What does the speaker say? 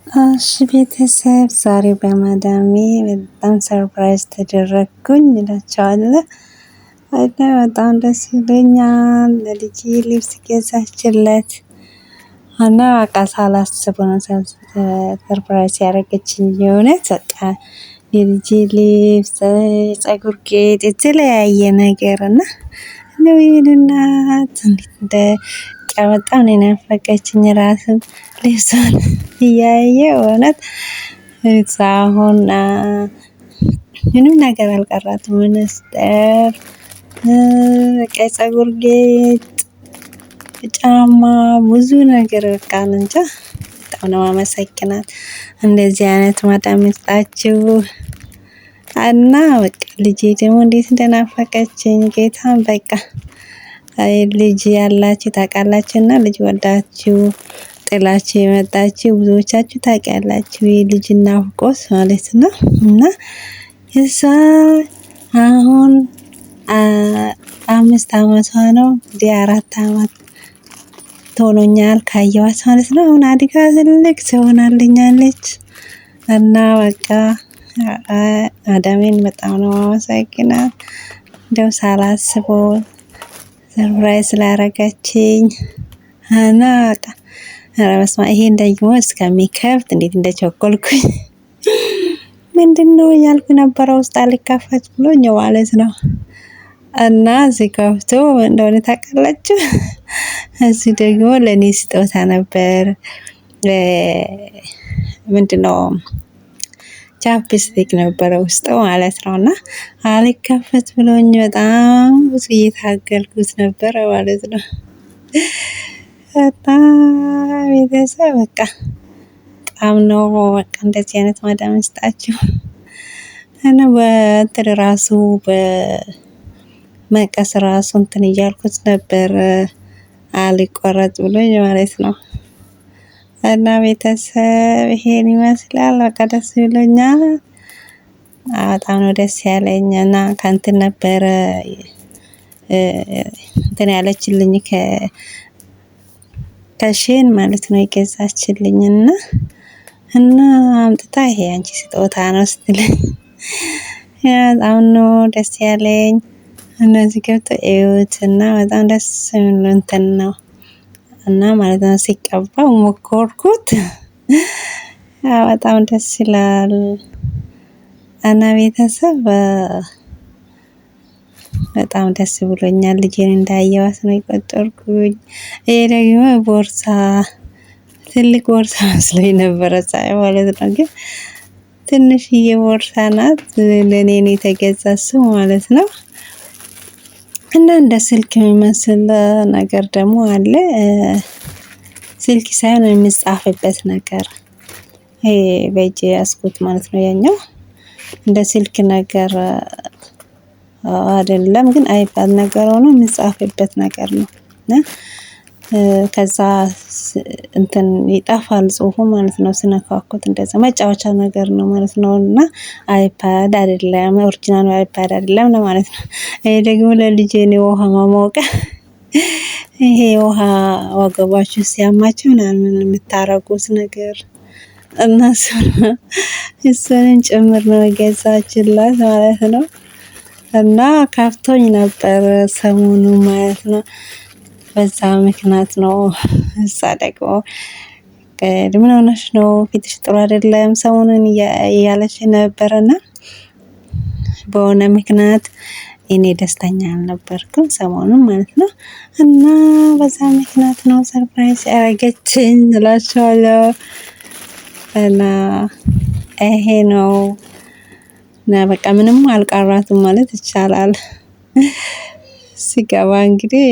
እሺ ቤተሰብ ዛሬ በማዳሜ በጣም ሰርፕራይዝ ተደረግኩኝ እላቸዋለሁ። እና በጣም ደስ ይለኛል። ለልጄ ልብስ ገዛችለት እና በቃ ሳላስበው ነው ሰርፕራይዝ ያደረገችኝ። የእውነት በቃ የልጄ ልብስ፣ ፀጉር ጌጥ፣ የተለያየ ነገር እና ነው እናት እንደ በጣም ነው የናፈቀችኝ። ራሱ ልብሷን እያየ እውነት አሁን ምንም ነገር አልቀራትም። መነጽር፣ ፀጉር ጌጥ፣ ጫማ፣ ብዙ ነገር በቃ እንጃ። በጣም ነው የማመሰግናት እንደዚህ አይነት ማዳም ይስጣችሁ። እና በቃ ልጄ ደግሞ እንዴት እንደናፈቀችኝ ጌታን በቃ ልጅ ያላችሁ ታውቃላችሁና ልጅ ወልዳችሁ ጥላችሁ የመጣችሁ ብዙዎቻችሁ ታውቃላችሁ የልጅ ናፍቆት ማለት ነው። እና እሷ አሁን 5 አመቷ ነው። እንግዲህ 4 አመት ሆኖኛል ካየኋት ማለት ነው። አሁን አድጋ ትልቅ ትሆናለች እና በቃ ማዳሜን በጣም ነው የማመሰግናት። እንደው ሳላስበው ሰርፕራይዝ ስላደረገችኝ እና በቃ ኧረ በስመ አብ ይሄን ደግሞ እስከሚከፍት እንዴት እንደቸኮልኩኝ ምንድነው እያልኩ ነበረ። ውስጥ አልከፈት ብሎኝ ማለት ነው። እና እዚህ ከፍቶ እንደሆነ ታውቃላችሁ። እዚህ ደግሞ ለኔ ስጦታ ነበር። ምንድነው ቻፕስቲክ ነበረ ውስጡ ማለት ነውና አልከፈት ብሎኝ በጣም ብዙ እየታገልኩት ነበረ ማለት ነው። በጣም ቤተሰብ በቃ በጣም ነው በቃ እንደዚህ አይነት ማዳም ይስጣችሁ። እና በእንትን ራሱ በመቀስ ራሱ እንትን እያልኩት ነበር አልቆረጥ ብሎኝ ማለት ነው። እና ቤተሰብ ይሄን ይመስላል። በቃ ደስ ብሎኛል። በጣም ነው ደስ ያለኝ እና ከእንትን ነበረ እንትን ያለችልኝ ከሼን ማለት ነው የገዛችልኝ እና አምጥታ ይሄ አንቺ ስጦታ ነው ስትለኝ በጣም ነው ደስ ያለኝ። እነዚህ ገብተው እዩት እና በጣም ደስ የሚል እንትን ነው እና ማለት ነው ሲቀባው ሞከርኩት። በጣም ደስ ይላል። እና ቤተሰብ በጣም ደስ ብሎኛል። ልጄን እንዳየኋት ነው የቆጠርኩኝ። ይሄ ደግሞ ቦርሳ ትልቅ ቦርሳ መስሎኝ ነበረ ሳይ ማለት ነው። ግን ትንሽዬ ቦርሳ ናት። ለኔ ነው የተገዛችው ማለት ነው። እና እንደ ስልክ የሚመስል ነገር ደግሞ አለ። ስልክ ሳይሆን የሚጻፍበት ነገር ይሄ በእጄ ያዝኩት ማለት ነው። ያኛው እንደ ስልክ ነገር አይደለም ግን አይፓድ ነገር ሆኖ የሚጻፍበት ነገር ነው። ከዛ እንትን ይጠፋል ጽሁፉ ማለት ነው። ስነካኩት እንደዛ መጫወቻ ነገር ነው ማለት ነው። እና አይፓድ አይደለም ኦሪጅናል አይፓድ አይደለም ለማለት ነው። ይሄ ደግሞ ለልጄ ነው ውሃ ማሞቂያ። ይሄ ውሃ ወገባችሁ ሲያማችሁ ምናምን የምታረጉት ነገር እና እሱን ጭምር ነው የገዛችላት ማለት ነው። እና ከፍቶኝ ነበር ሰሞኑ ማለት ነው። በዛ ምክንያት ነው። እዛ ደግሞ ምን ሆነሽ ነው ፊትሽ ጥሩ አይደለም ሰሞኑን እያለች ነበርና በሆነ ምክንያት እኔ ደስተኛ አልነበርኩም ሰሞኑን ማለት ነው። እና በዛ ምክንያት ነው ሰርፕራይዝ ያደረገችኝ እላችኋለሁ። እና ይሄ ነው እና በቃ ምንም አልቀራትም ማለት ይቻላል። ሲገባ እንግዲህ